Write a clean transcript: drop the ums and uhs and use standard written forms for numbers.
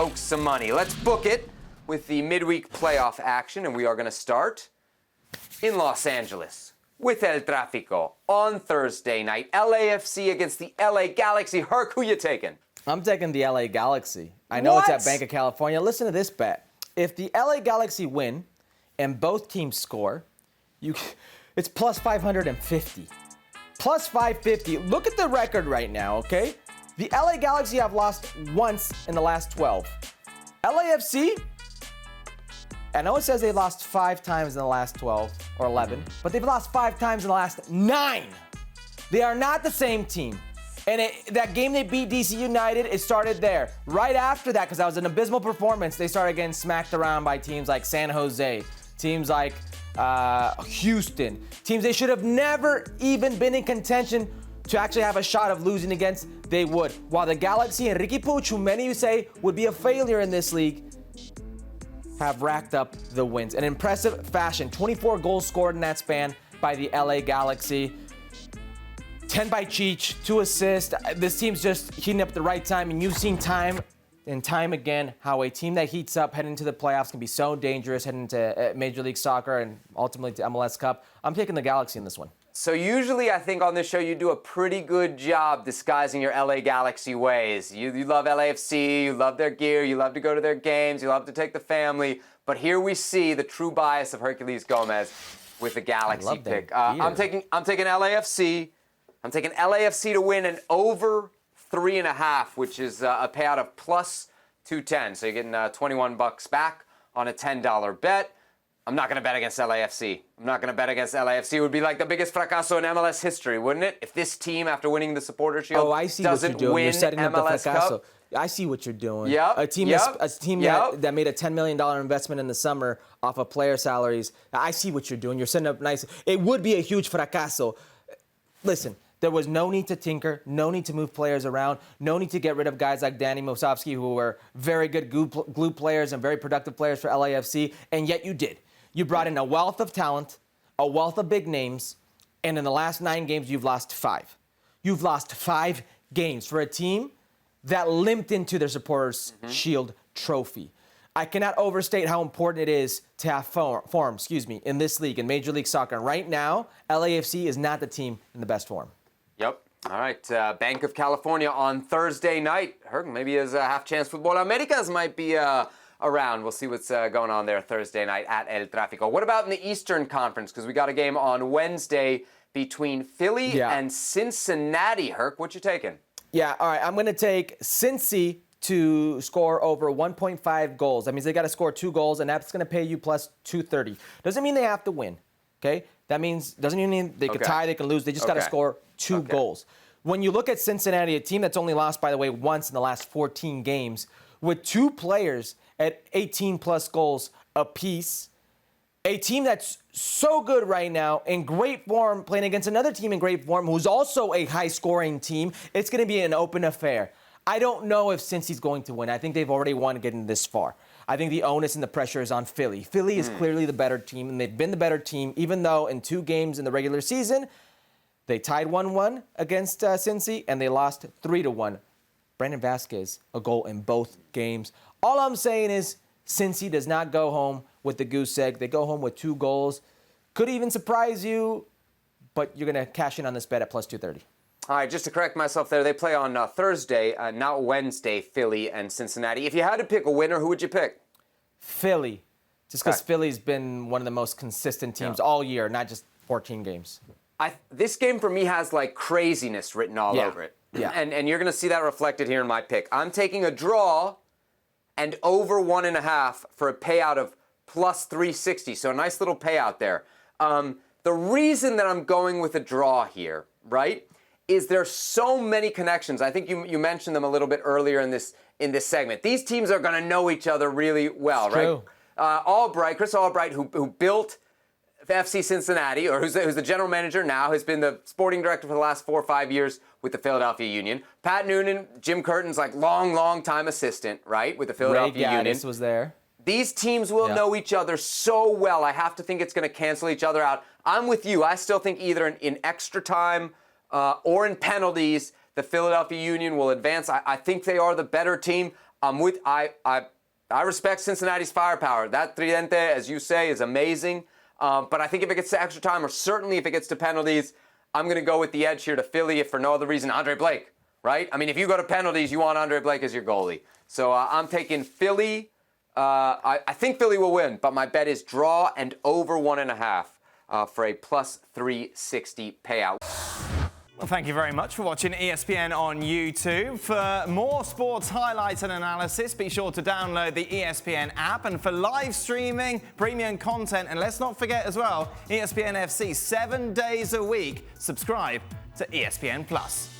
poke some money. Let's book it with the midweek playoff action, and we are going to start in Los Angeles with El Trafico on Thursday night. LAFC against the LA Galaxy. Herc, who you taking? I'm taking the LA Galaxy. I know it's at Bank of California. Listen to this bet. If the LA Galaxy win and both teams score, it's plus 550. Plus 550. Look at the record right now, okay? The LA Galaxy have lost once in the last 12. LAFC, I know it says they lost 5 times in the last 12 or 11, but they've lost 5 times in the last 9. They are not the same team. And that game they beat DC United, it started there. Right after that, because that was an abysmal performance, they started getting smacked around by teams like San Jose, teams like Houston, teams they should have never even been in contention to actually have a shot of losing against. They would. While the Galaxy and Ricky Puig, who many of you say would be a failure in this league, have racked up the wins. An impressive fashion. 24 goals scored in that span by the LA Galaxy. 10 by Cheech, 2 assists. This team's just heating up at the right time, and you've seen time and time again how a team that heats up heading into the playoffs can be so dangerous heading into Major League Soccer and ultimately to MLS Cup. I'm taking the Galaxy in this one. So usually I think on this show you do a pretty good job disguising your LA Galaxy ways. You love LAFC, you love their gear, you love to go to their games, you love to take the family. But here we see the true bias of Herculez Gomez with the Galaxy pick. I'm taking LAFC. I'm taking LAFC to win and over 3.5, which is a payout of plus 210. So you're getting $21 back on a $10 bet. I'm not going to bet against LAFC. I'm not going to bet against LAFC. It would be like the biggest fracaso in MLS history, wouldn't it? If this team, after winning the Supporter Shield, doesn't win you're setting up MLS the Cup. I see what you're doing. Yep. A team that made a $10 million investment in the summer off of player salaries. I see what you're doing. You're setting up nice. It would be a huge fracaso. Listen, there was no need to tinker, no need to move players around, no need to get rid of guys like Danny Mosovsky, who were very good glue players and very productive players for LAFC, and yet you did. You brought in a wealth of talent, a wealth of big names, and in the last 9 games, you've lost 5. You've lost 5 games for a team that limped into their Supporters Shield trophy. I cannot overstate how important it is to have form in this league, in Major League Soccer. And right now, LAFC is not the team in the best form. Yep. All right. Bank of California on Thursday night. Maybe his half chance Futbol Americas might be around. We'll see what's going on there Thursday night at El Trafico. What about in the Eastern Conference? Because we got a game on Wednesday between Philly and Cincinnati. Herc, what you taking? Yeah, all right. I'm going to take Cincy to score over 1.5 goals. That means they got to score 2 goals, and that's going to pay you plus 230. Doesn't mean they have to win, okay? That means, doesn't even mean they could tie, they can lose. They just got to score 2 goals. When you look at Cincinnati, a team that's only lost, by the way, once in the last 14 games, with 2 players at 18-plus goals apiece, a team that's so good right now, in great form, playing against another team in great form, who's also a high-scoring team, it's going to be an open affair. I don't know if Cincy's going to win. I think they've already won getting this far. I think the onus and the pressure is on Philly. Philly is clearly the better team, and they've been the better team, even though in 2 games in the regular season, they tied 1-1 against Cincy, and they lost 3-1. Brandon Vasquez, a goal in both games. All I'm saying is Cincy does not go home with the goose egg. They go home with 2 goals. Could even surprise you, but you're going to cash in on this bet at plus 230. All right, just to correct myself there, they play on Thursday, not Wednesday, Philly and Cincinnati. If you had to pick a winner, who would you pick? Philly. Just because Philly's been one of the most consistent teams all year, not just 14 games. This game for me has like craziness written all over it. Yeah. And you're going to see that reflected here in my pick. I'm taking a draw and over 1.5 for a payout of plus 360. So a nice little payout there. The reason that I'm going with a draw here, right, is there's so many connections. I think you mentioned them a little bit earlier in this segment. These teams are going to know each other really well, it's right? True. Chris Albright, who built FC Cincinnati, or who's the general manager now, has been the sporting director for the last 4 or 5 years with the Philadelphia Union. Pat Noonan, Jim Curtin's like long time assistant, right, with the Philadelphia Union. Was there. These teams will know each other so well. I have to think it's going to cancel each other out. I'm with you. I still think either in extra time or in penalties, the Philadelphia Union will advance. I think they are the better team. I respect Cincinnati's firepower. That tridente, as you say, is amazing. But I think if it gets to extra time, or certainly if it gets to penalties, I'm going to go with the edge here to Philly, if for no other reason, Andre Blake, right? I mean, if you go to penalties, you want Andre Blake as your goalie. So I'm taking Philly. I think Philly will win, but my bet is draw and over 1.5 for a plus 360 payout. Well, thank you very much for watching ESPN on YouTube. For more sports highlights and analysis, be sure to download the ESPN app. And for live streaming, premium content, and let's not forget as well, ESPN FC 7 days a week. Subscribe to ESPN Plus.